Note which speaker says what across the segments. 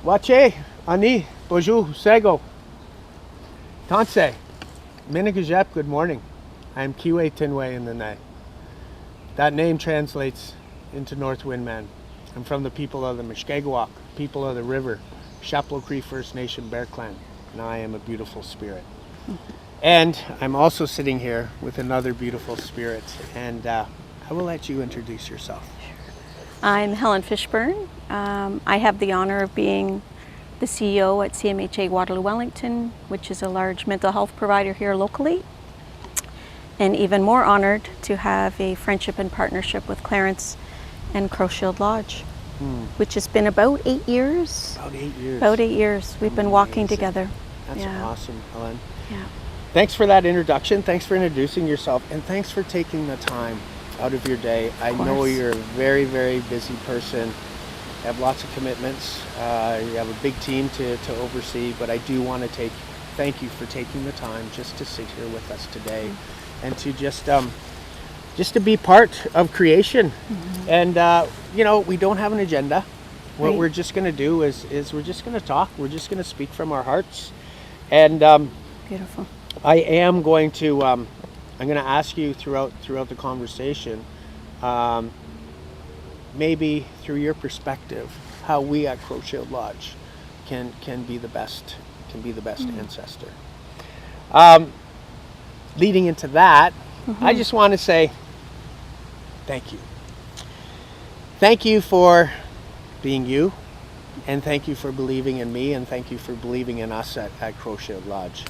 Speaker 1: Wache, Ani, Bonjour, Sego, Tanse, Minigajep, good morning. I am Kiwe Tinwe in the night. That name translates into North Windman. I'm from the people of the Mushkegowuk, people of the river, Chapleau Cree First Nation Bear Clan, and I am a beautiful spirit. And I'm also sitting here with another beautiful spirit, and I will let you introduce yourself.
Speaker 2: I'm Helen Fishburn. I have the honor of being the CEO at CMHA Waterloo Wellington, which is a large mental health provider here locally. And even more honored to have a friendship and partnership with Clarence and Crowshield Lodge, which has been about 8 years.
Speaker 1: About 8 years.
Speaker 2: About 8 years. We've been walking together.
Speaker 1: That's awesome, Helen.
Speaker 2: Yeah.
Speaker 1: Thanks for that introduction. Thanks for introducing yourself, and thanks for taking the time out of your day. I know you're a very, very busy person. You have lots of commitments. You have a big team to oversee, but I do want to thank you for taking the time just to sit here with us today, and to just to be part of creation. And we don't have an agenda. What we're just going to do is we're just going to talk. We're just going to speak from our hearts. And
Speaker 2: beautiful.
Speaker 1: I am going to I'm going to ask you throughout the conversation, maybe through your perspective, how we at Crowshield Lodge can be the best ancestor. Leading into that, I just want to say thank you. Thank you for being you, and thank you for believing in me, and thank you for believing in us at Crowshield Lodge.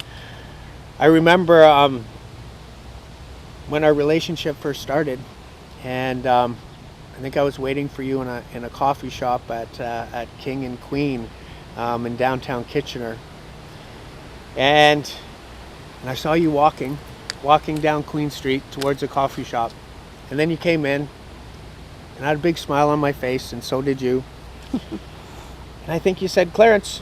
Speaker 1: I remember when our relationship first started, and I think I was waiting for you in a coffee shop at King and Queen in downtown Kitchener, and I saw you walking down Queen Street towards a coffee shop, and then you came in, and I had a big smile on my face, and so did you. And I think you said, Clarence,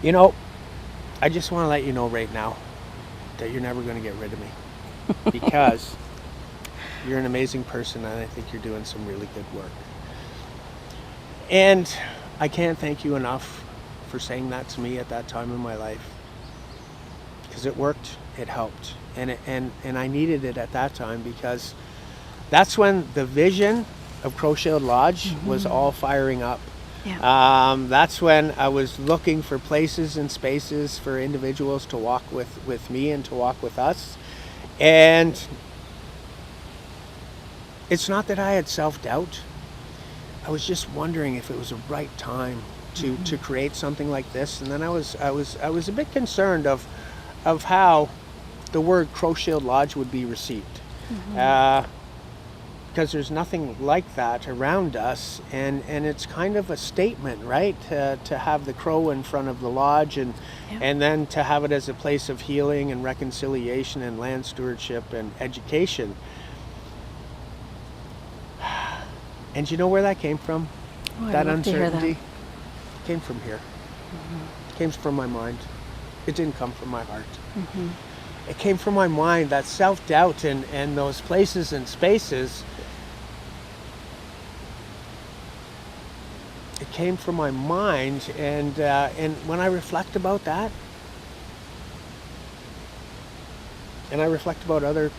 Speaker 1: I just want to let you know right now that you're never going to get rid of me, because you're an amazing person, and I think you're doing some really good work. And I can't thank you enough for saying that to me at that time in my life, because it worked, it helped, and I needed it at that time, because that's when the vision of Crowshield Lodge was all firing up. Yeah. That's when I was looking for places and spaces for individuals to walk with me and to walk with us. And it's not that I had self-doubt. I was just wondering if it was the right time to create something like this. And then I was a bit concerned of how the word Crowshield Lodge would be received. Because there's nothing like that around us, and it's kind of a statement, right? To have the crow in front of the lodge, and then to have it as a place of healing and reconciliation and land stewardship and education. And you know where that came from? That uncertainty came from here. It came from my mind. It didn't come from my heart. It came from my mind, that self-doubt and those places and spaces. It came from my mind, and when I reflect about that, and I reflect about other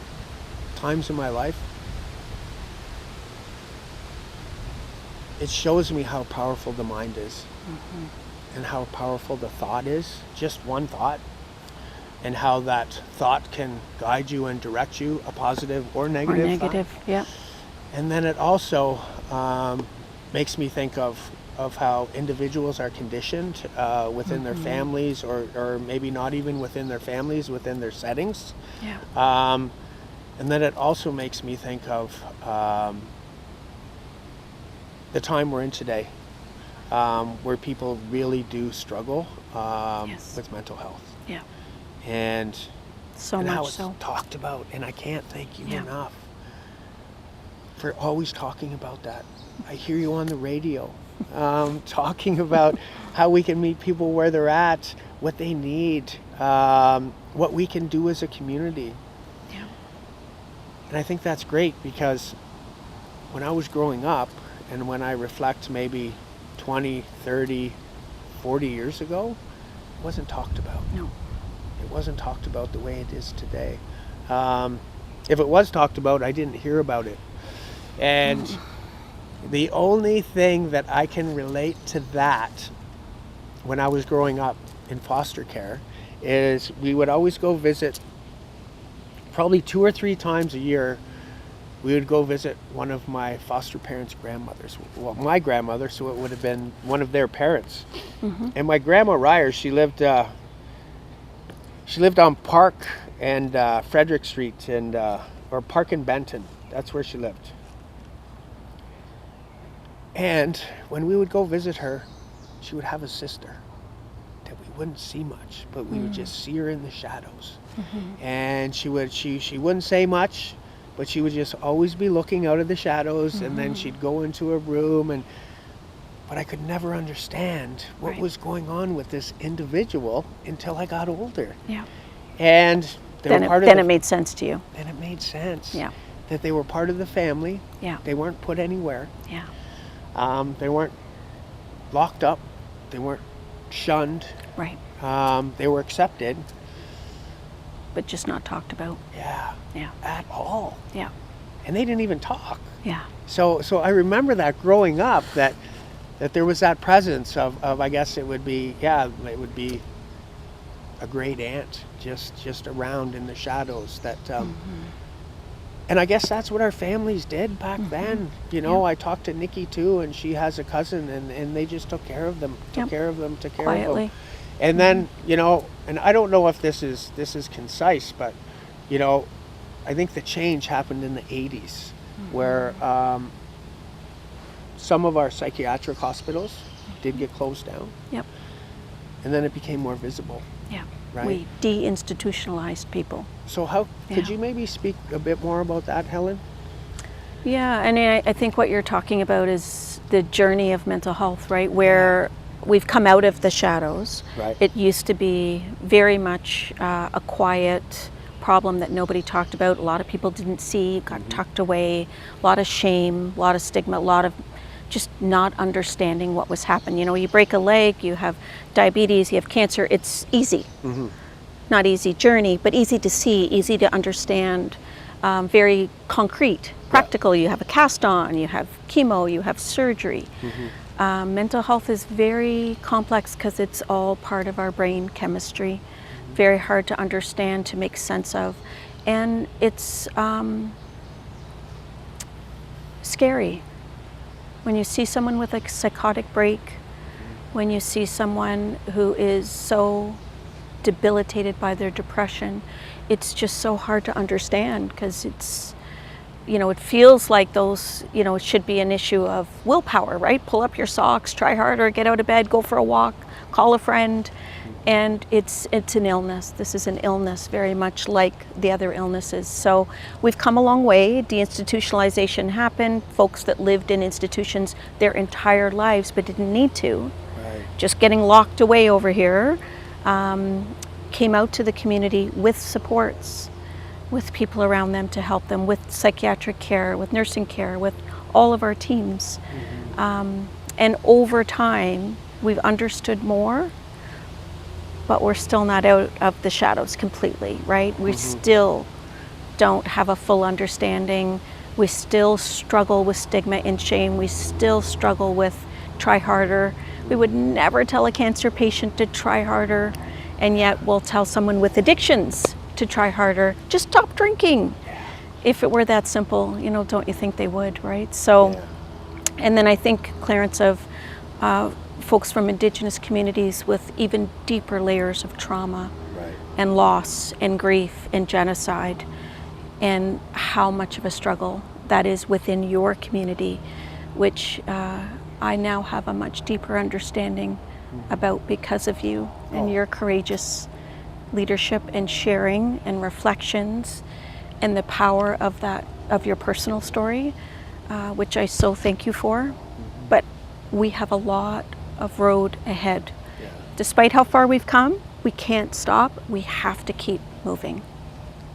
Speaker 1: times in my life, it shows me how powerful the mind is, and how powerful the thought is, just one thought, and how that thought can guide you and direct you, a positive or negative thought. And then it also makes me think of how individuals are conditioned within their families, or maybe not even within their families, within their settings. And then it also makes me think of the time we're in today, where people really do struggle with mental health. And how it's talked about, and I can't thank you enough for always talking about that. I hear you on the radio talking about how we can meet people where they're at, what they need, what we can do as a community. And I think that's great, because when I was growing up, and when I reflect maybe 20, 30, 40 years ago wasn't talked about.
Speaker 2: No.
Speaker 1: It wasn't talked about the way it is today. If it was talked about, I didn't hear about it. And the only thing that I can relate to that when I was growing up in foster care is we would always go visit, probably 2 or 3 times a year, we would go visit one of my foster parents' grandmothers. Well, my grandmother, so it would have been one of their parents. And my grandma Ryer, she lived on Park and Frederick Street, and or Park and Benton. That's where she lived. And when we would go visit her, she would have a sister that we wouldn't see much, but we would just see her in the shadows. And she wouldn't say much, but she would just always be looking out of the shadows, and then she'd go into a room, but I could never understand what was going on with this individual until I got older.
Speaker 2: Yeah.
Speaker 1: And
Speaker 2: Then it made sense to you.
Speaker 1: Then it made sense.
Speaker 2: Yeah.
Speaker 1: That they were part of the family.
Speaker 2: Yeah.
Speaker 1: They weren't put anywhere.
Speaker 2: Yeah.
Speaker 1: They weren't locked up. They weren't shunned.
Speaker 2: Right.
Speaker 1: They were accepted.
Speaker 2: But just not talked about.
Speaker 1: Yeah.
Speaker 2: Yeah.
Speaker 1: At all.
Speaker 2: Yeah.
Speaker 1: And they didn't even talk.
Speaker 2: Yeah.
Speaker 1: So I remember that growing up, that there was that presence of I guess it would be a great aunt just around in the shadows, that and I guess that's what our families did back then. You know, I talked to Nikki too, and she has a cousin, and they just took care of them, took care of them.
Speaker 2: Quietly.
Speaker 1: And then, you know, and I don't know if this is concise, but, you know, I think the change happened in the 80s, where some of our psychiatric hospitals did get closed down.
Speaker 2: Yep.
Speaker 1: And then it became more visible.
Speaker 2: Yeah.
Speaker 1: Right?
Speaker 2: We deinstitutionalized people.
Speaker 1: So could you maybe speak a bit more about that, Helen?
Speaker 2: Yeah, and I think what you're talking about is the journey of mental health, right? Where we've come out of the shadows.
Speaker 1: Right.
Speaker 2: It used to be very much a quiet problem that nobody talked about. A lot of people didn't see, got tucked away, a lot of shame, a lot of stigma, a lot of just not understanding what was happening. You know, you break a leg, you have diabetes, you have cancer, it's easy. Not easy journey, but easy to see, easy to understand, very concrete, practical. You have a cast on, you have chemo, you have surgery. Mental health is very complex because it's all part of our brain chemistry, very hard to understand, to make sense of, and it's scary. When you see someone with a psychotic break, when you see someone who is so debilitated by their depression, it's just so hard to understand, because it's, you know, it feels like those, you know, it should be an issue of willpower, right? Pull up your socks, try harder, get out of bed, go for a walk, call a friend. And it's an illness. This is an illness very much like the other illnesses. So we've come a long way. Deinstitutionalization happened. Folks that lived in institutions their entire lives but didn't need to, just getting locked away over here, came out to the community with supports, with people around them to help them, with psychiatric care, with nursing care, with all of our teams. And over time, we've understood more, but we're still not out of the shadows completely, right? We still don't have a full understanding. We still struggle with stigma and shame. We still struggle with try harder. We would never tell a cancer patient to try harder, and yet we'll tell someone with addictions to try harder, just stop drinking. If it were that simple, you know, don't you think they would, right? So, and then I think, Clarence, of folks from Indigenous communities with even deeper layers of trauma and loss and grief and genocide, and how much of a struggle that is within your community, which I now have a much deeper understanding about because of you and your courageous leadership and sharing and reflections and the power of that, of your personal story, which I so thank you for. But we have a lot of road ahead. Despite how far we've come, we can't stop. We have to keep moving.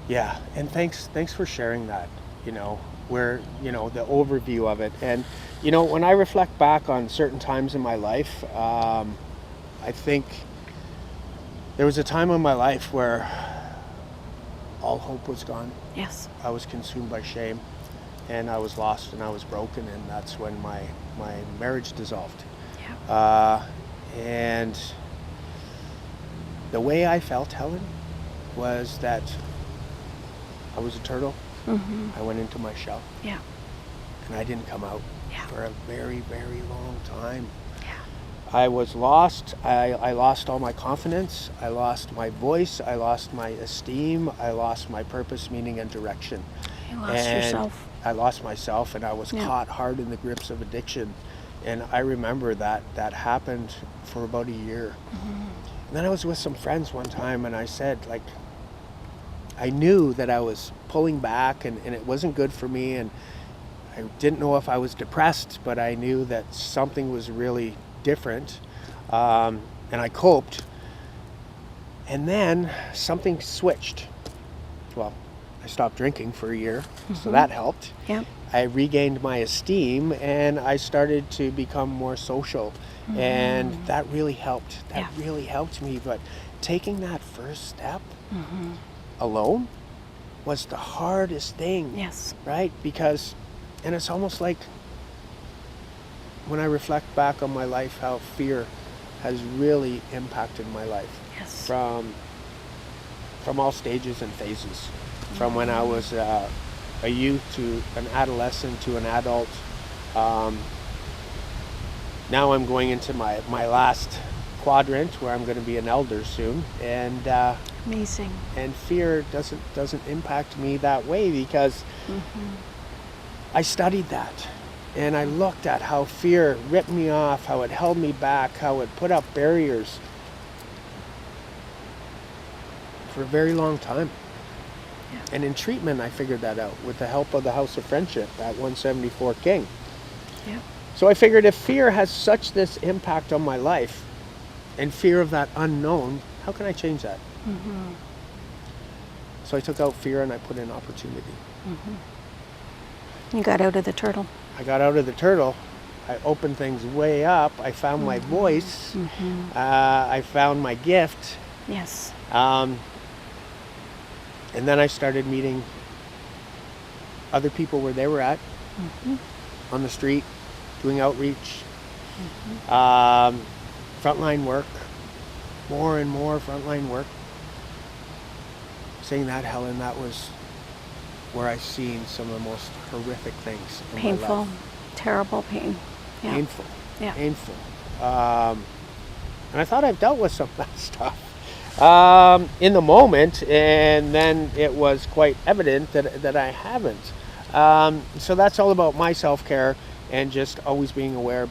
Speaker 1: Yeah, and thanks for sharing that. You know, where, the overview of it. And, when I reflect back on certain times in my life, I think there was a time in my life where all hope was gone.
Speaker 2: Yes.
Speaker 1: I was consumed by shame, and I was lost, and I was broken, and that's when my marriage dissolved.
Speaker 2: Yeah.
Speaker 1: And the way I felt, Helen, was that I was a turtle.
Speaker 2: Mm-hmm.
Speaker 1: I went into my shell.
Speaker 2: Yeah.
Speaker 1: And I didn't come out
Speaker 2: Yeah.
Speaker 1: for a very, very long time.
Speaker 2: Yeah.
Speaker 1: I was lost. I lost all my confidence. I lost my voice. I lost my esteem. I lost my purpose, meaning, and direction.
Speaker 2: You lost yourself.
Speaker 1: I lost myself, and I was
Speaker 2: Yeah.
Speaker 1: caught hard in the grips of addiction. And I remember that happened for about a year.
Speaker 2: Mm-hmm.
Speaker 1: And then I was with some friends one time, and I said, like, I knew that I was pulling back, and it wasn't good for me, and I didn't know if I was depressed, but I knew that something was really different, and I coped. And then something switched. Well, I stopped drinking for a year, so that helped.
Speaker 2: Yep.
Speaker 1: I regained my esteem, and I started to become more social, and that really helped. That really helped me. But taking that first step alone was the hardest thing.
Speaker 2: Yes.
Speaker 1: Right? Because, and it's almost like when I reflect back on my life, how fear has really impacted my life.
Speaker 2: Yes.
Speaker 1: From all stages and phases. From when I was a youth to an adolescent to an adult. Now I'm going into my last quadrant where I'm going to be an elder soon, and
Speaker 2: Amazing.
Speaker 1: And fear doesn't impact me that way, because I studied that, and I looked at how fear ripped me off, how it held me back, how it put up barriers for a very long time.
Speaker 2: Yeah.
Speaker 1: And in treatment, I figured that out with the help of the House of Friendship at 174 King.
Speaker 2: Yeah.
Speaker 1: So I figured, if fear has such this impact on my life, and fear of that unknown, how can I change that? So I took out fear and I put in opportunity.
Speaker 2: You got out of the turtle.
Speaker 1: I got out of the turtle. I opened things way up. I found my voice. I found my gift.
Speaker 2: Yes.
Speaker 1: And then I started meeting other people where they were at, on the street, doing outreach, frontline work, more and more frontline work. Saying that, Helen, that was where I seen some of the most horrific things in my
Speaker 2: Painful,
Speaker 1: life.
Speaker 2: terrible pain. Yeah.
Speaker 1: Painful,
Speaker 2: Yeah.
Speaker 1: painful. And I thought I've dealt with some of that stuff in the moment, and then it was quite evident that I haven't. So that's all about my self-care, and just always being aware.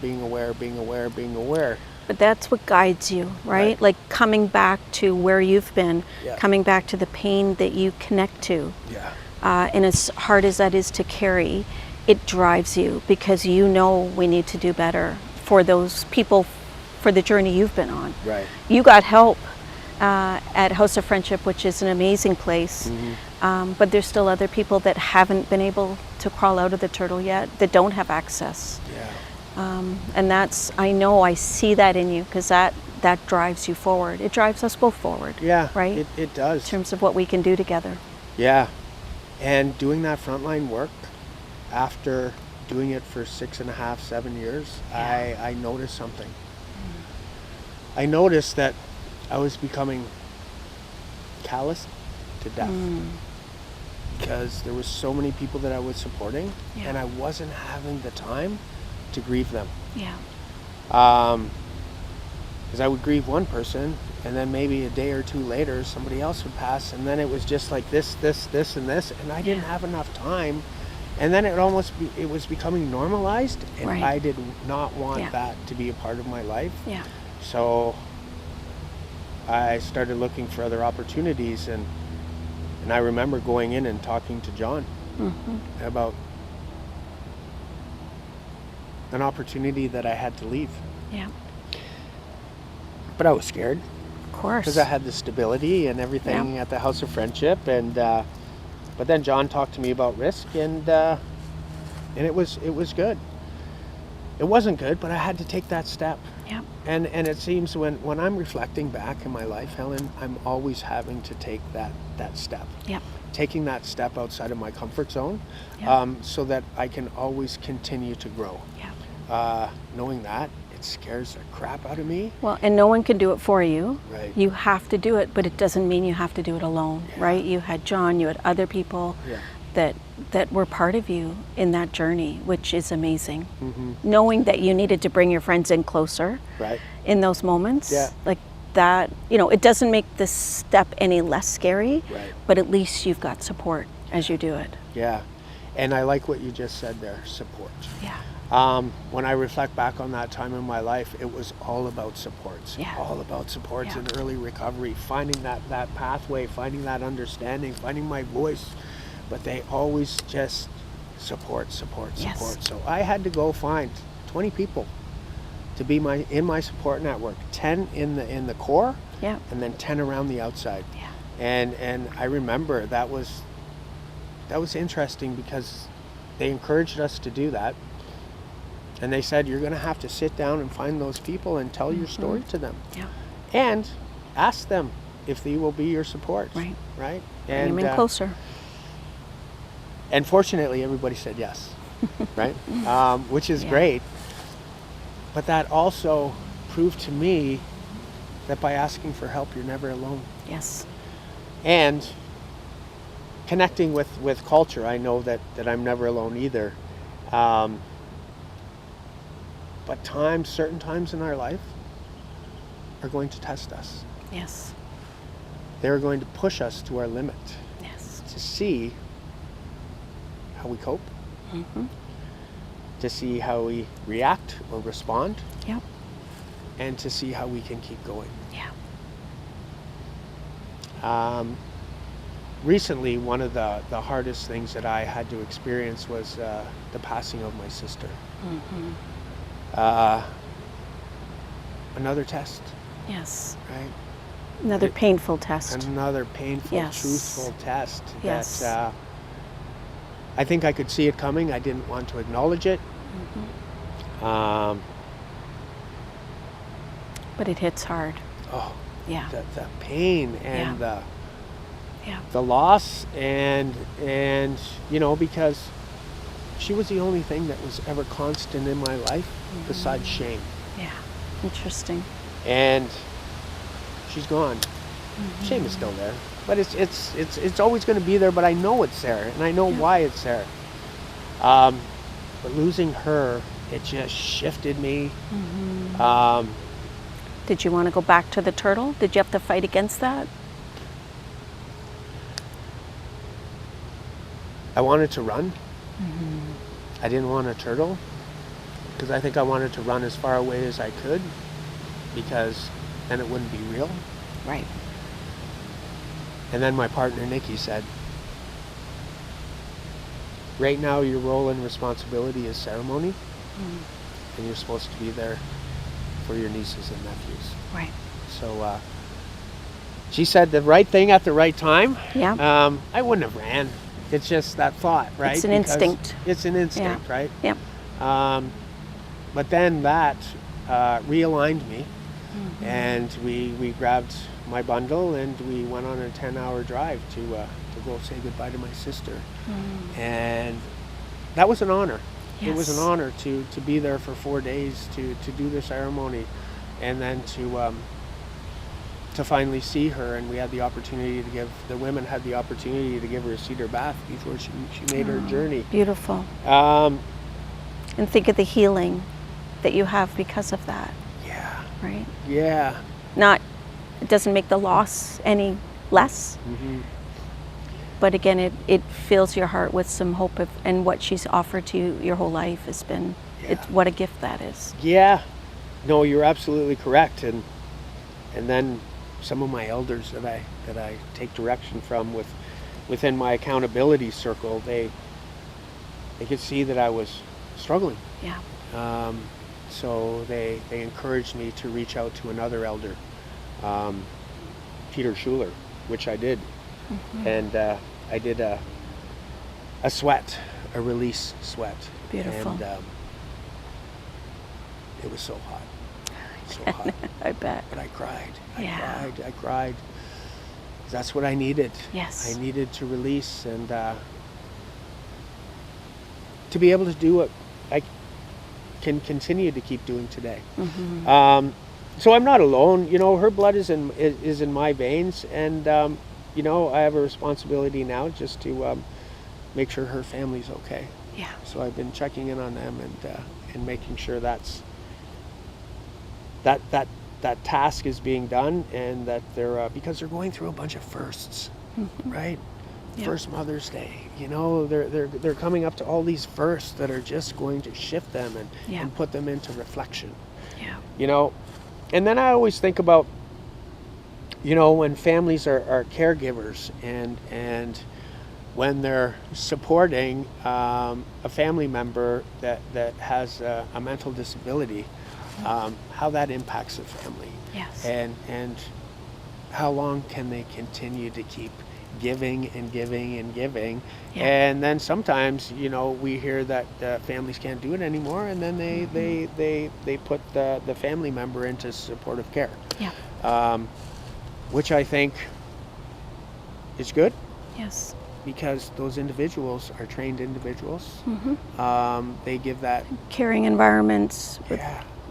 Speaker 2: But that's what guides you, right? Like coming back to where you've been, coming back to the pain that you connect to.
Speaker 1: Yeah.
Speaker 2: And as hard as that is to carry, it drives you, because you know we need to do better for those people, for the journey you've been on.
Speaker 1: Right.
Speaker 2: You got help at House of Friendship, which is an amazing place. But there's still other people that haven't been able to crawl out of the turtle yet, that don't have access.
Speaker 1: Yeah.
Speaker 2: And that's, I know I see that in you, because that drives you forward. It drives us both forward.
Speaker 1: Yeah.
Speaker 2: Right?
Speaker 1: It does.
Speaker 2: In terms of what we can do together.
Speaker 1: Yeah. And doing that frontline work, after doing it for 6.5, 7 years, I noticed something. I noticed that I was becoming callous to death, because there was so many people that I was supporting, and I wasn't having the time to grieve them.
Speaker 2: Yeah.
Speaker 1: Because I would grieve one person, and then maybe a day or two later somebody else would pass, and then it was just like this, and this, and I didn't have enough time. And then it was becoming normalized, and I did not want that to be a part of my life.
Speaker 2: Yeah.
Speaker 1: So I started looking for other opportunities, and I remember going in and talking to John about an opportunity that I had to leave.
Speaker 2: Yeah.
Speaker 1: But I was scared.
Speaker 2: Of course.
Speaker 1: Because I had the stability and everything at the House of Friendship, and but then John talked to me about risk, and And it was good. It wasn't good, but I had to take that step.
Speaker 2: Yeah.
Speaker 1: And it seems when I'm reflecting back in my life, Helen, I'm always having to take that step.
Speaker 2: Yeah.
Speaker 1: Taking that step outside of my comfort zone,
Speaker 2: Yeah.
Speaker 1: so that I can always continue to grow.
Speaker 2: Yeah.
Speaker 1: Knowing that, it scares the crap out of me.
Speaker 2: Well, and no one can do it for you.
Speaker 1: Right.
Speaker 2: You have to do it, but it doesn't mean you have to do it alone,
Speaker 1: Yeah.
Speaker 2: right? You had John, you had other people
Speaker 1: Yeah.
Speaker 2: that were part of you in that journey, which is amazing.
Speaker 1: Mm-hmm.
Speaker 2: Knowing that you needed to bring your friends in closer
Speaker 1: Right.
Speaker 2: in those moments,
Speaker 1: Yeah.
Speaker 2: like that, it doesn't make this step any less scary,
Speaker 1: Right.
Speaker 2: but at least you've got support as you do it.
Speaker 1: Yeah. And I like what you just said there, support.
Speaker 2: Yeah.
Speaker 1: When I reflect back on that time in my life, it was all about supports.
Speaker 2: Yeah.
Speaker 1: All about supports
Speaker 2: Yeah.
Speaker 1: and early recovery, finding that pathway, finding that understanding, finding my voice. But they always just support.
Speaker 2: Yes.
Speaker 1: So I had to go find 20 people to be in my support network, 10 in the core,
Speaker 2: Yeah.
Speaker 1: and then 10 around the outside.
Speaker 2: Yeah.
Speaker 1: And I remember that was interesting because they encouraged us to do that. And they said, you're going to have to sit down and find those people and tell your story to them.
Speaker 2: Yeah.
Speaker 1: And ask them if they will be your support.
Speaker 2: Right.
Speaker 1: Right?
Speaker 2: Bring them in closer.
Speaker 1: And fortunately, everybody said yes. Right? Which is
Speaker 2: Yeah.
Speaker 1: great. But that also proved to me that by asking for help, you're never alone.
Speaker 2: Yes.
Speaker 1: And connecting with culture, I know that I'm never alone either. But certain times in our life are going to test us.
Speaker 2: Yes.
Speaker 1: They're going to push us to our limit
Speaker 2: Yes.
Speaker 1: to see how we cope,
Speaker 2: Mm-hmm.
Speaker 1: to see how we react or respond,
Speaker 2: Yep.
Speaker 1: and to see how we can keep going.
Speaker 2: Yeah.
Speaker 1: Recently, one of the hardest things that I had to experience was the passing of my sister.
Speaker 2: Mm-hmm.
Speaker 1: Another test,
Speaker 2: Yes.
Speaker 1: right?
Speaker 2: Another painful test.
Speaker 1: Another painful,
Speaker 2: Yes.
Speaker 1: truthful test
Speaker 2: Yes.
Speaker 1: that I think I could see it coming. I didn't want to acknowledge it.
Speaker 2: Mm-hmm. But it hits hard.
Speaker 1: Oh,
Speaker 2: Yeah.
Speaker 1: the pain and
Speaker 2: Yeah.
Speaker 1: the loss and because she was the only thing that was ever constant in my life besides shame.
Speaker 2: Yeah. Interesting.
Speaker 1: And she's gone. Shame is still there, but it's always going to be there. But I know it's there, and I know why it's there. But losing her, it just shifted me.
Speaker 2: Did you want to go back to the turtle? Did you have to fight against that?
Speaker 1: I wanted to run. I didn't want a turtle because I think I wanted to run as far away as I could because then it wouldn't be real.
Speaker 2: Right.
Speaker 1: And then my partner Nikki said, right now your role and responsibility is ceremony, and you're supposed to be there for your nieces and nephews.
Speaker 2: Right.
Speaker 1: So she said the right thing at the right time.
Speaker 2: Yeah.
Speaker 1: I wouldn't have ran. It's just that thought, right?
Speaker 2: It's an
Speaker 1: Because
Speaker 2: instinct.
Speaker 1: It's an instinct, right?
Speaker 2: Yep.
Speaker 1: But then that realigned me, and we grabbed my bundle and we went on a 10-hour drive to go say goodbye to my sister. And that was an honor. It was an honor to be there for 4 days to do the ceremony, and then to finally see her. And we had the opportunity the women had the opportunity to give her a cedar bath before she made her journey.
Speaker 2: Beautiful.
Speaker 1: Um,
Speaker 2: And think of the healing that you have because of that,
Speaker 1: yeah.
Speaker 2: right?
Speaker 1: Yeah.
Speaker 2: It doesn't make the loss any less, but again, it fills your heart with some hope and what she's offered to you your whole life has been, it's what a gift that is.
Speaker 1: Yeah. No, you're absolutely correct. And then some of my elders that I take direction from within my accountability circle, they could see that I was struggling.
Speaker 2: Yeah.
Speaker 1: So they encouraged me to reach out to another elder, Peter Schuler, which I did. And I did a release sweat.
Speaker 2: Beautiful.
Speaker 1: And it was so hot. So hot.
Speaker 2: I bet.
Speaker 1: But I cried.
Speaker 2: Yeah.
Speaker 1: I cried. That's what I needed.
Speaker 2: Yes.
Speaker 1: I needed to release and to be able to do what I can continue to keep doing today. So I'm not alone. You know, her blood is in my veins, and you know, I have a responsibility now just to make sure her family's okay.
Speaker 2: Yeah.
Speaker 1: So I've been checking in on them and making sure that task is being done, and that they're because they're going through a bunch of firsts, right?
Speaker 2: Yeah.
Speaker 1: First Mother's Day, you know, they're coming up to all these firsts that are just going to shift them and put them into reflection.
Speaker 2: Yeah.
Speaker 1: You know, and then I always think about, you know, when families are caregivers and when they're supporting a family member that has a mental disability, how that impacts the family.
Speaker 2: Yes.
Speaker 1: And how long can they continue to keep giving and giving and giving.
Speaker 2: Yeah.
Speaker 1: And then sometimes, you know, we hear that families can't do it anymore, and then they put the family member into supportive care.
Speaker 2: Yeah.
Speaker 1: Which I think is good,
Speaker 2: Yes.
Speaker 1: because those individuals are trained individuals. They give that
Speaker 2: Caring environments with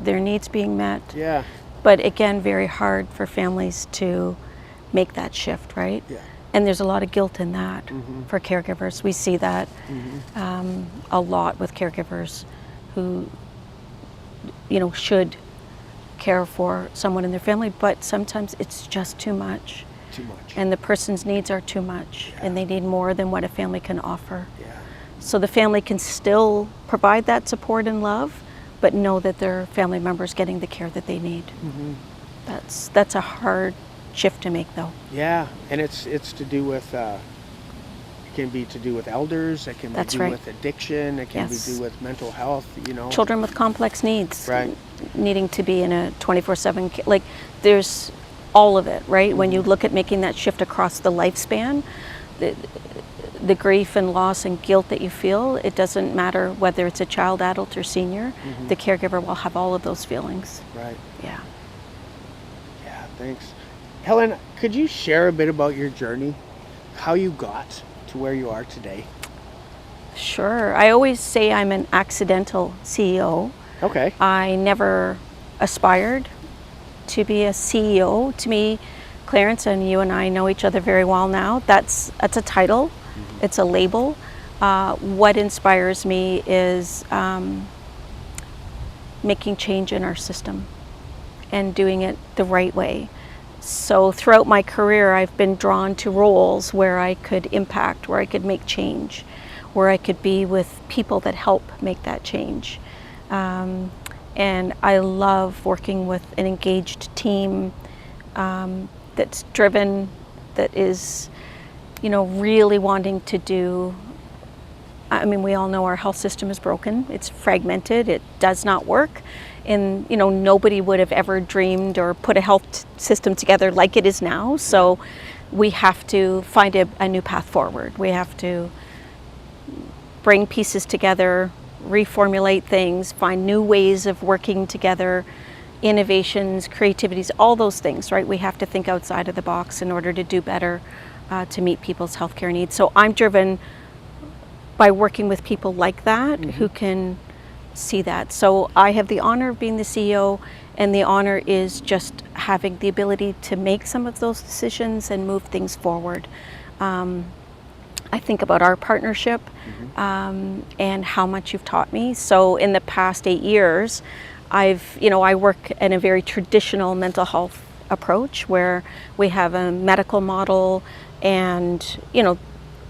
Speaker 2: their needs being met.
Speaker 1: Yeah.
Speaker 2: But again, very hard for families to make that shift, right?
Speaker 1: Yeah.
Speaker 2: And there's a lot of guilt in that for caregivers. We see that a lot with caregivers who, you know, should care for someone in their family, but sometimes it's just too much.
Speaker 1: Too much.
Speaker 2: And the person's needs are too much, and they need more than what a family can offer.
Speaker 1: Yeah.
Speaker 2: So the family can still provide that support and love, but know that their family member's getting the care that they need. That's a hard shift to make, though.
Speaker 1: Yeah, and it's to do with it can be to do with elders, it can be to do with addiction, it can be to do with mental health, you know.
Speaker 2: Children with complex needs,
Speaker 1: right,
Speaker 2: needing to be in a 24/7, like there's all of it, right? When you look at making that shift across the lifespan, the grief and loss and guilt that you feel, it doesn't matter whether it's a child, adult, or senior, the caregiver will have all of those feelings.
Speaker 1: Right.
Speaker 2: Yeah.
Speaker 1: Yeah, thanks. Helen, could you share a bit about your journey, how you got to where you are today?
Speaker 2: Sure. I always say I'm an accidental CEO.
Speaker 1: Okay.
Speaker 2: I never aspired to be a CEO. To me, Clarence, and you and I know each other very well now, that's a title, it's a label. What inspires me is making change in our system and doing it the right way. So throughout my career, I've been drawn to roles where I could impact, where I could make change, where I could be with people that help make that change. And I love working with an engaged team that's driven, that is, you know, really wanting to do. I mean, we all know our health system is broken. It's fragmented. It does not work. And, you know, nobody would have ever dreamed or put a health system together like it is now. So we have to find a new path forward. We have to bring pieces together, reformulate things, find new ways of working together, innovations, creativities, all those things, right? We have to think outside of the box in order to do better, to meet people's healthcare needs. So I'm driven by working with people like that who can see that. So I have the honor of being the CEO, and the honor is just having the ability to make some of those decisions and move things forward. I think about our partnership and how much you've taught me. So in the past 8 years, I work in a very traditional mental health approach where we have a medical model, and, you know,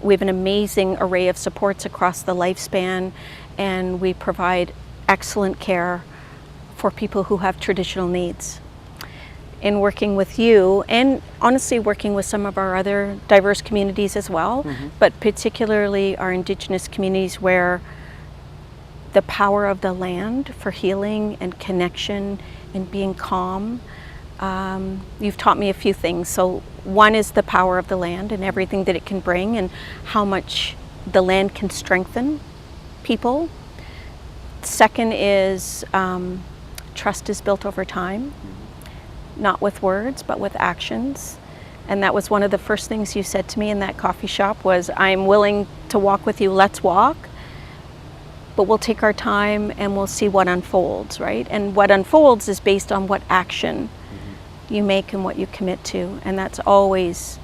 Speaker 2: we have an amazing array of supports across the lifespan, and we provide excellent care for people who have traditional needs. In working with you, and honestly working with some of our other diverse communities as well, but particularly our Indigenous communities, where the power of the land for healing and connection and being calm, you've taught me a few things. So one is the power of the land and everything that it can bring, and how much the land can strengthen people. Second is trust is built over time, not with words, but with actions. And that was one of the first things you said to me in that coffee shop was, I'm willing to walk with you, let's walk, but we'll take our time and we'll see what unfolds, right? And what unfolds is based on what action you make and what you commit to. And that's always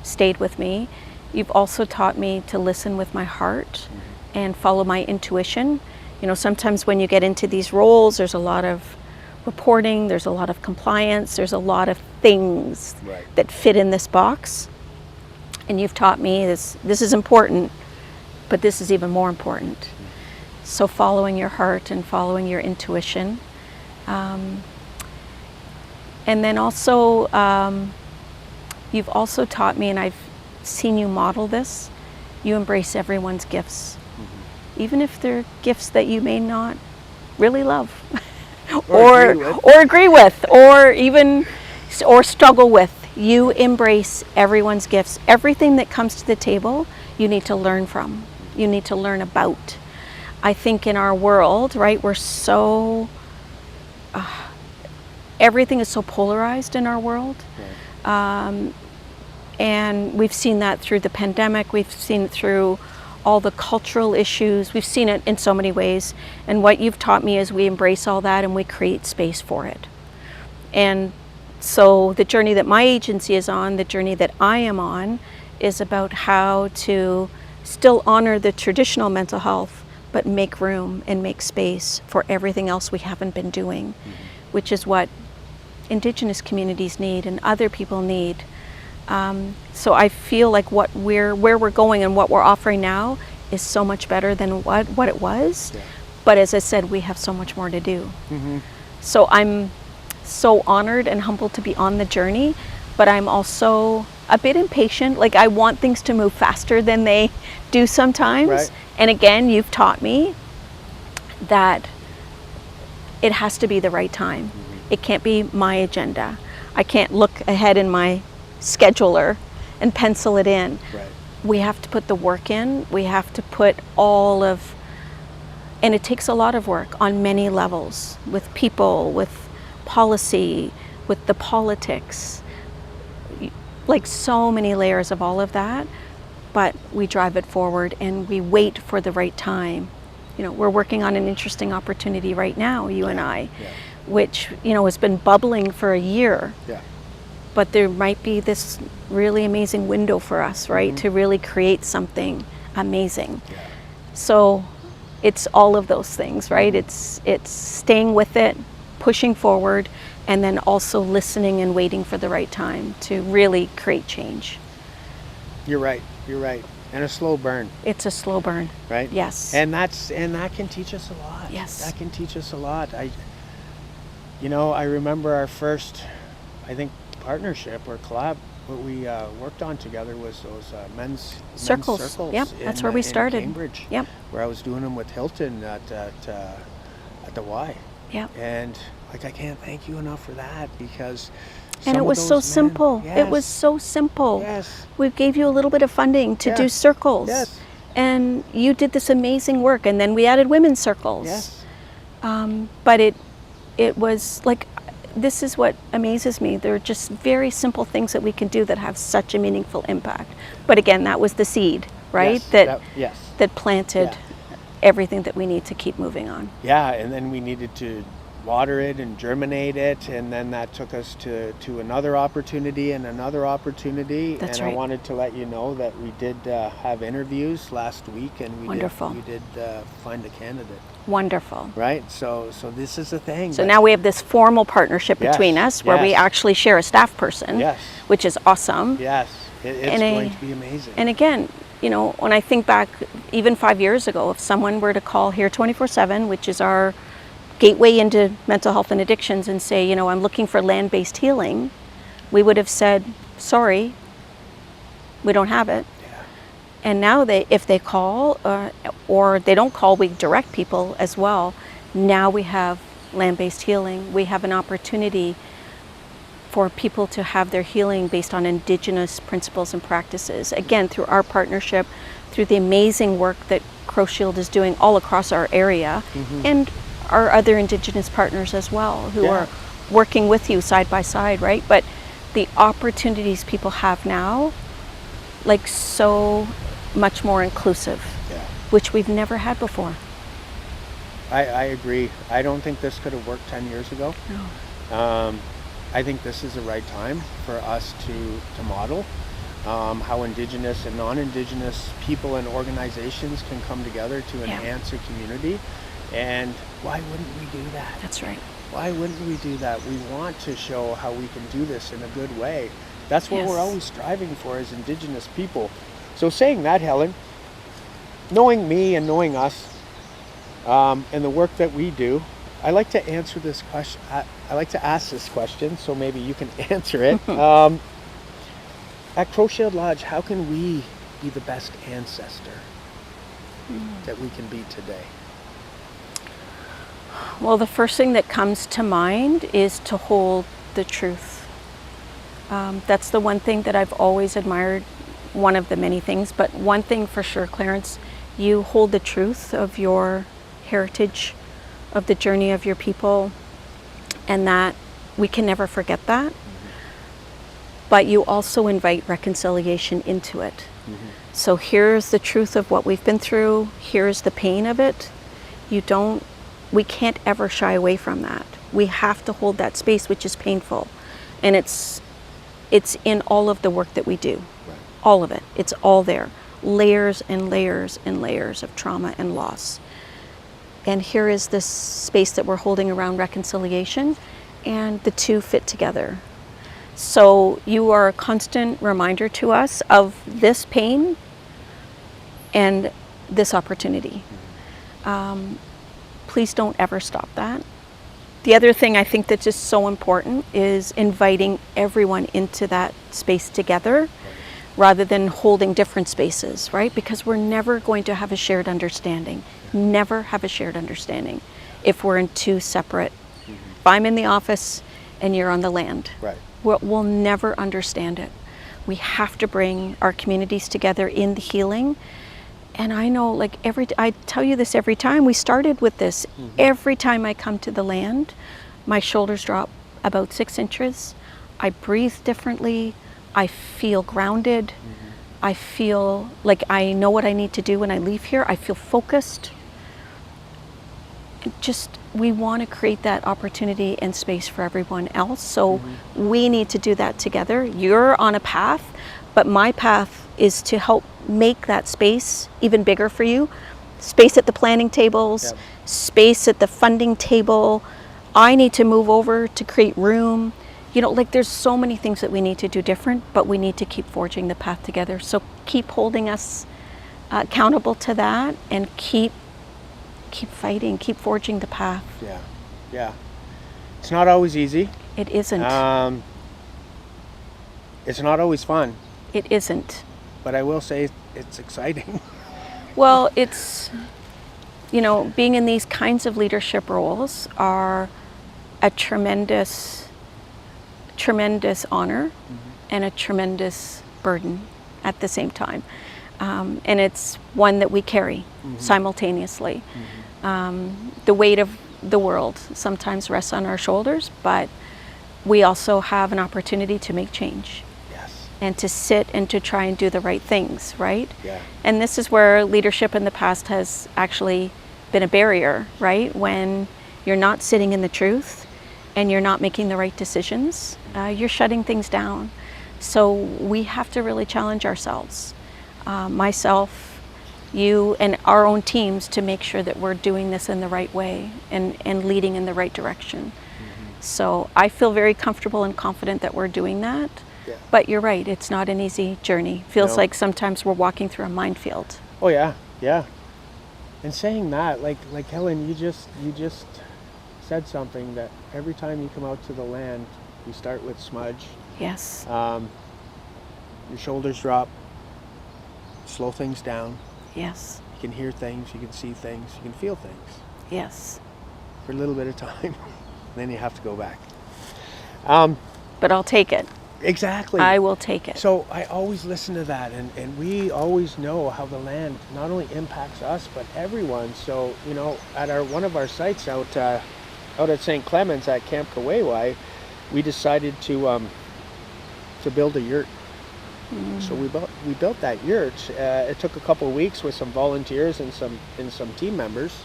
Speaker 2: stayed with me. You've also taught me to listen with my heart and follow my intuition. You know, sometimes when you get into these roles, there's a lot of reporting, there's a lot of compliance, there's a lot of things that fit in this box. And you've taught me this is important, but this is even more important. So following your heart and following your intuition. And then also, you've also taught me, and I've seen you model this, you embrace everyone's gifts. Even if they're gifts that you may not really love or agree with or struggle with. You embrace everyone's gifts. Everything that comes to the table, you need to learn from. You need to learn about. I think in our world, right, we're so, everything is so polarized in our world. And we've seen that through the pandemic. We've seen it through all the cultural issues. We've seen it in so many ways. And what you've taught me is we embrace all that and we create space for it. And so the journey that my agency is on, the journey that I am on, is about how to still honor the traditional mental health, but make room and make space for everything else we haven't been doing, which is what Indigenous communities need and other people need. So I feel like where we're going and what we're offering now is so much better than what it was. But as I said, we have so much more to do. So I'm so honored and humbled to be on the journey, but I'm also a bit impatient. Like, I want things to move faster than they do sometimes. And again, you've taught me that it has to be the right time. It can't be my agenda. I can't look ahead in my scheduler and pencil it in. We have to put the work in. We have to put and it takes a lot of work on many levels, with people, with policy, with the politics, like so many layers of all of that. But we drive it forward and we wait for the right time. You know, we're working on an interesting opportunity right now, you and I, which, you know, has been bubbling for a year. But there might be this really amazing window for us, right, to really create something amazing. So it's all of those things, right? It's staying with it, pushing forward, and then also listening and waiting for the right time to really create change. You're right. And a slow burn. It's a slow burn. Right? Yes. And that can teach us a lot. Yes. That can teach us a lot. I remember our first, I think, partnership or collab, what we worked on together was those men's circles. Yep, that's where we started. In Cambridge. Yep. Where I was doing them with Hilton at the Y. Yep. And like, I can't thank you enough for that, because it was so simple. It was so simple. Yes. We gave you a little bit of funding to do circles. Yes. And you did this amazing work, and then we added women's circles. Yes. But it was like, this is what amazes me. They're just very simple things that we can do that have such a meaningful impact. But again, that was the seed, right? Yes, that planted everything that we need to keep moving on. Yeah, and then we needed to water it and germinate it, and then that took us to another opportunity and another opportunity. That's right. I wanted to let you know that we did have interviews last week, and we did find a candidate. Wonderful. Right? So this is the thing. So now we have this formal partnership between us where we actually share a staff person, which is awesome. Yes, it's going to be amazing. And again, you know, when I think back, even 5 years ago, if someone were to call here 24/7, which is our gateway into mental health and addictions, and say, you know, I'm looking for land-based healing, we would have said, sorry, we don't have it. And now if they call or they don't call, we direct people as well. Now we have land-based healing. We have an opportunity for people to have their healing based on Indigenous principles and practices. Again, through our partnership, through the amazing work that Crowshield is doing all across our area, and our other Indigenous partners as well, who are working with you side by side, right? But the opportunities people have now, like so much more inclusive, which we've never had before.
Speaker 1: I agree. I don't think this could have worked 10 years ago.
Speaker 2: No.
Speaker 1: I think this is the right time for us to model how Indigenous and non-Indigenous people and organizations can come together to enhance a community. And why wouldn't we do that?
Speaker 2: That's right.
Speaker 1: Why wouldn't we do that? We want to show how we can do this in a good way. That's what we're always striving for as Indigenous people. So saying that, Helen, knowing me and knowing us, and the work that we do, I like to answer this question. I like to ask this question, so maybe you can answer it. At Crowshield Lodge, how can we be the best ancestor that we can be today?
Speaker 2: Well, the first thing that comes to mind is to hold the truth. That's the one thing that I've always admired, one of the many things, but one thing for sure, Clarence, you hold the truth of your heritage, of the journey of your people, and that we can never forget that. But you also invite reconciliation into it. So here's the truth of what we've been through, here's the pain of it. We can't ever shy away from that. We have to hold that space, which is painful. And it's in all of the work that we do. Right. All of it. It's all there. Layers and layers and layers of trauma and loss. And here is this space that we're holding around reconciliation, and the two fit together. So you are a constant reminder to us of this pain and this opportunity. Please don't ever stop that. The other thing I think that's just so important is inviting everyone into that space together rather than holding different spaces, right? Because we're never going to have a shared understanding. Never have a shared understanding if we're in two separate. If I'm in the office and you're on the land, we'll never understand it. We have to bring our communities together in the healing. And I know, like, I tell you this every time, we started with this. Every time I come to the land, my shoulders drop about 6 inches. I breathe differently. I feel grounded. I feel like I know what I need to do when I leave here. I feel focused. We want to create that opportunity and space for everyone else. So we need to do that together. You're on a path, but my path is to help make that space even bigger for you. Space at the planning tables, space at the funding table. I need to move over to create room. You know, like, there's so many things that we need to do different, but we need to keep forging the path together. So keep holding us accountable to that, and keep fighting, keep forging the path.
Speaker 1: Yeah. It's not always easy.
Speaker 2: It isn't.
Speaker 1: It's not always fun.
Speaker 2: It isn't.
Speaker 1: But I will say it's exciting.
Speaker 2: Well, it's, being in these kinds of leadership roles are a tremendous honor and a tremendous burden at the same time. And it's one that we carry simultaneously. The weight of the world sometimes rests on our shoulders, but we also have an opportunity to make change. And to sit and to try and do the right things, right? And this is where leadership in the past has actually been a barrier, right? When you're not sitting in the truth and you're not making the right decisions, you're shutting things down. So we have to really challenge ourselves, myself, you, and our own teams, to make sure that we're doing this in the right way and leading in the right direction. So I feel very comfortable and confident that we're doing that. But you're right, it's not an easy journey. Feels like sometimes we're walking through a minefield.
Speaker 1: Oh yeah. And saying that, like Helen, you just said something, that every time you come out to the land, you start with smudge.
Speaker 2: Yes.
Speaker 1: Your shoulders drop, slow things down.
Speaker 2: Yes.
Speaker 1: You can hear things, you can see things, you can feel things.
Speaker 2: Yes.
Speaker 1: For a little bit of time, then you have to go back.
Speaker 2: But I'll take it.
Speaker 1: Exactly.
Speaker 2: I will take it.
Speaker 1: So I always listen to that, and we always know how the land not only impacts us but everyone. So at one of our sites out at St. Clements at Camp Kaweewai, we decided to build a yurt. So we built that yurt. It took a couple of weeks with some volunteers and some team members.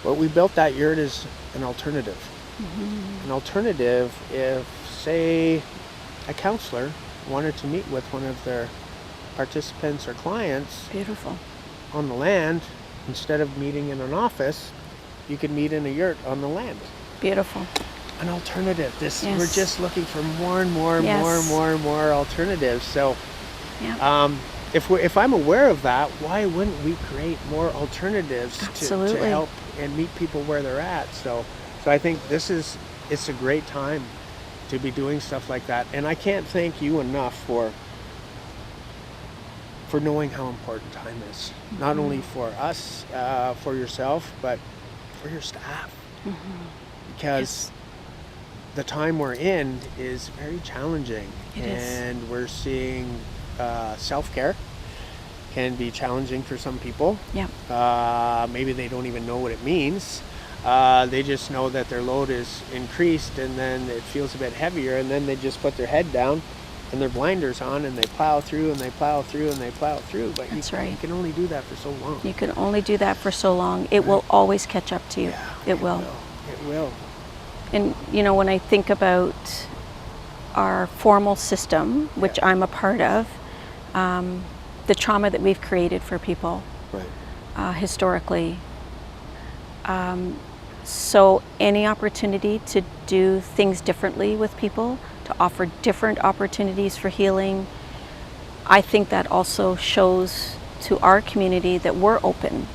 Speaker 1: But we built that yurt as an alternative. An alternative if, say, a counselor wanted to meet with one of their participants or clients.
Speaker 2: Beautiful.
Speaker 1: On the land, instead of meeting in an office, you could meet in a yurt on the land.
Speaker 2: Beautiful.
Speaker 1: An alternative.
Speaker 2: Yes.
Speaker 1: We're just looking for more and more and
Speaker 2: Yes.
Speaker 1: more and more alternatives. So
Speaker 2: Yeah.
Speaker 1: if I'm aware of that, why wouldn't we create more alternatives to
Speaker 2: Absolutely.
Speaker 1: help and meet people where they're at? So I think it's a great time to be doing stuff like that. And I can't thank you enough for knowing how important time is. Not only for us, for yourself, but for your staff. Because the time we're in is very challenging.
Speaker 2: It is.
Speaker 1: And we're seeing self-care can be challenging for some people.
Speaker 2: Yeah.
Speaker 1: Maybe they don't even know what it means. They just know that their load is increased, and then it feels a bit heavier, and then they just put their head down and their blinders on, and they plow through and they plow through and they plow through. But
Speaker 2: That's
Speaker 1: you
Speaker 2: right.
Speaker 1: can only do that for so long.
Speaker 2: You can only do that for so long. It will always catch up to you.
Speaker 1: Yeah,
Speaker 2: It will.
Speaker 1: It will.
Speaker 2: And when I think about our formal system, which I'm a part of, the trauma that we've created for people
Speaker 1: Right.
Speaker 2: historically. So any opportunity to do things differently with people, to offer different opportunities for healing, I think that also shows to our community that we're open,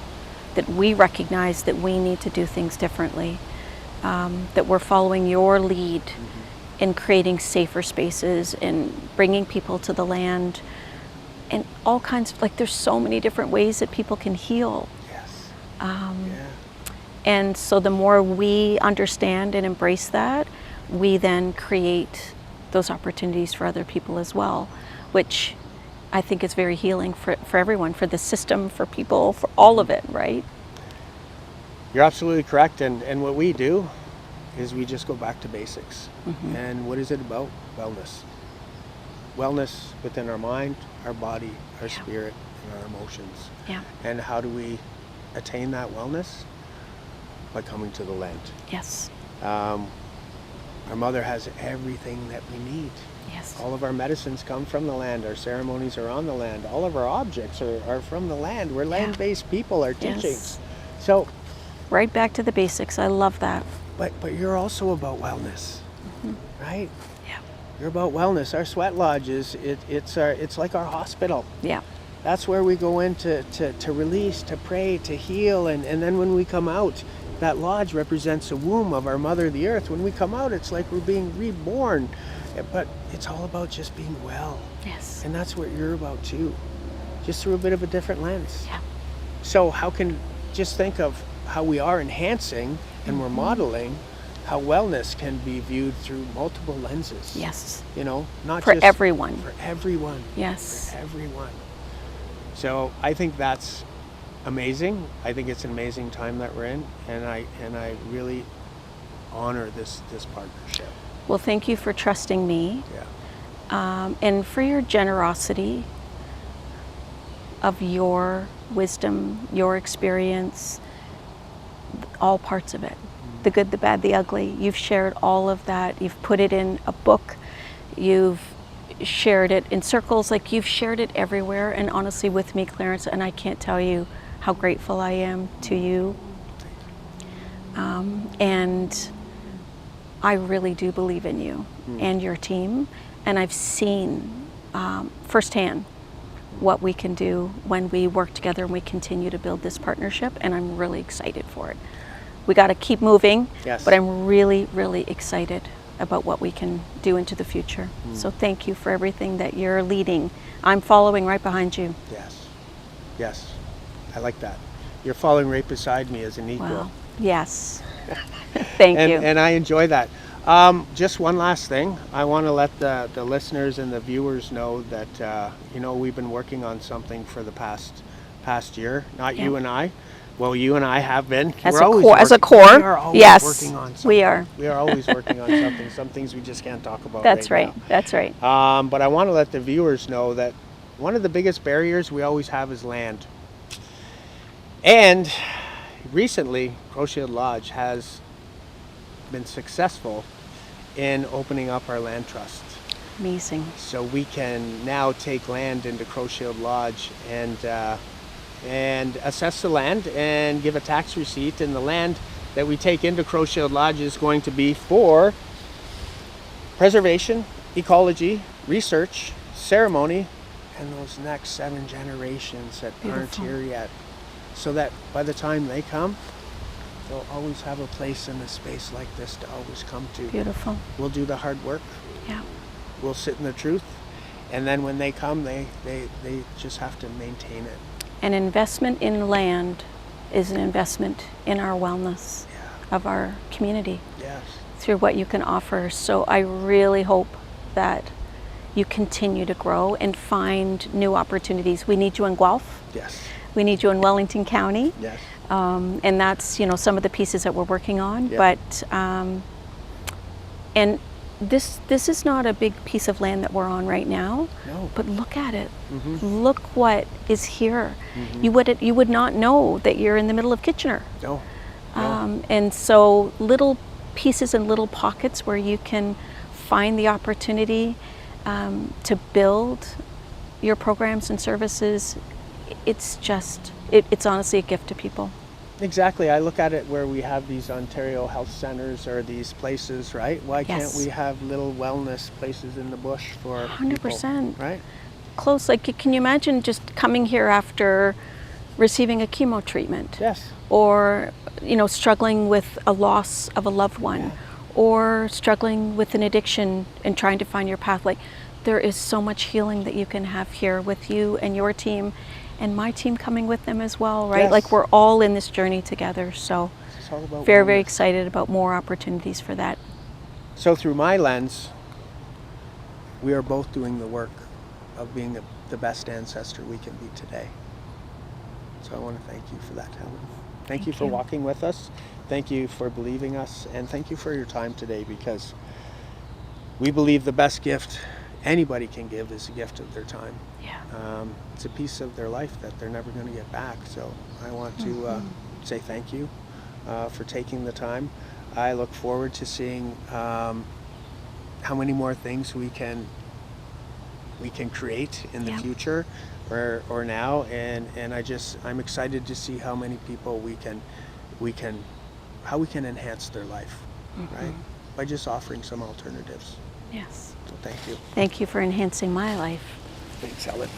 Speaker 2: that we recognize that we need to do things differently, that we're following your lead in creating safer spaces and bringing people to the land, and all kinds of, there's so many different ways that people can heal.
Speaker 1: Yes.
Speaker 2: And so the more we understand and embrace that, we then create those opportunities for other people as well, which I think is very healing for everyone, for the system, for people, for all of it, right?
Speaker 1: You're absolutely correct. And what we do is we just go back to basics. And what is it about? Wellness. Wellness within our mind, our body, our spirit, and our emotions.
Speaker 2: Yeah.
Speaker 1: And how do we attain that wellness? By coming to the land.
Speaker 2: Yes.
Speaker 1: Our mother has everything that we need.
Speaker 2: Yes.
Speaker 1: All of our medicines come from the land. Our ceremonies are on the land. All of our objects are from the land. We're land-based people, our teachings.
Speaker 2: Yes.
Speaker 1: So,
Speaker 2: Right back to the basics. I love that.
Speaker 1: but you're also about wellness, right?
Speaker 2: Yeah.
Speaker 1: You're about wellness. Our sweat lodge it's like our hospital.
Speaker 2: Yeah.
Speaker 1: That's where we go in to release, to pray, to heal, and then when we come out, that lodge represents a womb of our mother, the earth. When we come out, it's like we're being reborn. But it's all about just being well.
Speaker 2: Yes.
Speaker 1: And that's what you're about too. Just through a bit of a different lens.
Speaker 2: Yeah.
Speaker 1: So just think of how we are enhancing and we're modeling how wellness can be viewed through multiple lenses.
Speaker 2: Yes.
Speaker 1: Not
Speaker 2: For
Speaker 1: just
Speaker 2: everyone.
Speaker 1: For everyone.
Speaker 2: Yes.
Speaker 1: For everyone. So I think that's amazing. I think it's an amazing time that we're in, and I really honor this partnership.
Speaker 2: Well, thank you for trusting me,
Speaker 1: Yeah.
Speaker 2: and for your generosity of your wisdom, your experience, all parts of it, the good, the bad, the ugly. You've shared all of that. You've put it in a book. You've shared it in circles. You've shared it everywhere, and honestly with me, Clarence, and I can't tell you how grateful I am to you. And I really do believe in you and your team, and I've seen firsthand what we can do when we work together and we continue to build this partnership, and I'm really excited for it. We got to keep moving,
Speaker 1: Yes.
Speaker 2: but I'm really, really excited about what we can do into the future. So thank you for everything that you're leading. I'm following right behind you.
Speaker 1: Yes. I like that. You're following right beside me as an equal.
Speaker 2: Wow. Yes. Thank you.
Speaker 1: And I enjoy that. Just one last thing. I want to let the listeners and the viewers know that we've been working on something for the past year. Not
Speaker 2: Yeah.
Speaker 1: you and I. Well, you and I have been.
Speaker 2: As
Speaker 1: We're
Speaker 2: a
Speaker 1: always
Speaker 2: core, as a
Speaker 1: working-
Speaker 2: core,
Speaker 1: we are always
Speaker 2: yes,
Speaker 1: working on something.
Speaker 2: we are.
Speaker 1: We are always working on something. Some things we just can't talk about.
Speaker 2: That's
Speaker 1: right.
Speaker 2: right. That's right.
Speaker 1: But I want to let the viewers know that one of the biggest barriers we always have is land. And recently, Crowshield Lodge has been successful in opening up our land trust.
Speaker 2: Amazing.
Speaker 1: So we can now take land into Crowshield Lodge and assess the land and give a tax receipt. And the land that we take into Crowshield Lodge is going to be for preservation, ecology, research, ceremony, and those next 7 generations that aren't
Speaker 2: Beautiful.
Speaker 1: here yet. So that by the time they come, they'll always have a place in a space like this to always come to.
Speaker 2: Beautiful.
Speaker 1: We'll do the hard work.
Speaker 2: Yeah.
Speaker 1: We'll sit in the truth. And then when they come, they just have to maintain it.
Speaker 2: An investment in land is an investment in our wellness of our community
Speaker 1: Yes.
Speaker 2: through what you can offer. So I really hope that you continue to grow and find new opportunities. We need you in Guelph.
Speaker 1: Yes.
Speaker 2: We need you in Wellington County.
Speaker 1: Yes.
Speaker 2: And that's, some of the pieces that we're working on.
Speaker 1: Yeah.
Speaker 2: But, and this is not a big piece of land that we're on right now.
Speaker 1: No.
Speaker 2: But look at it.
Speaker 1: Mm-hmm.
Speaker 2: Look what is here.
Speaker 1: Mm-hmm.
Speaker 2: You would not know that you're in the middle of Kitchener.
Speaker 1: No. No.
Speaker 2: And so little pieces and little pockets where you can find the opportunity to build your programs and services. It's just, it's honestly a gift to people.
Speaker 1: Exactly. I look at it where we have these Ontario health centers or these places, right? Why can't
Speaker 2: Yes.
Speaker 1: we have little wellness places in the bush for
Speaker 2: 100%.
Speaker 1: people, right?
Speaker 2: Close, like, can you imagine just coming here after receiving a chemo treatment?
Speaker 1: Yes.
Speaker 2: Or, struggling with a loss of a loved one,
Speaker 1: Yeah.
Speaker 2: or struggling with an addiction and trying to find your path. Like, there is so much healing that you can have here with you and your team and my team coming with them as well, right?
Speaker 1: Yes.
Speaker 2: Like, we're all in this journey together. So
Speaker 1: It's all about
Speaker 2: very, very
Speaker 1: wellness.
Speaker 2: excited about more opportunities for that.
Speaker 1: So through my lens, we are both doing the work of being the best ancestor we can be today. So I want to thank you for that, Helen. Thank you for
Speaker 2: you.
Speaker 1: walking with us. Thank you for believing us. And thank you for your time today, because we believe the best gift anybody can give is a gift of their time.
Speaker 2: Yeah.
Speaker 1: It's a piece of their life that they're never going to get back. So I want to say thank you for taking the time. I look forward to seeing how many more things we can create in the
Speaker 2: Yeah.
Speaker 1: future or now, and I'm excited to see how many people we can enhance their life, right? By just offering some alternatives.
Speaker 2: Yes.
Speaker 1: So thank you.
Speaker 2: Thank you for enhancing my life.
Speaker 1: Thanks, Helen.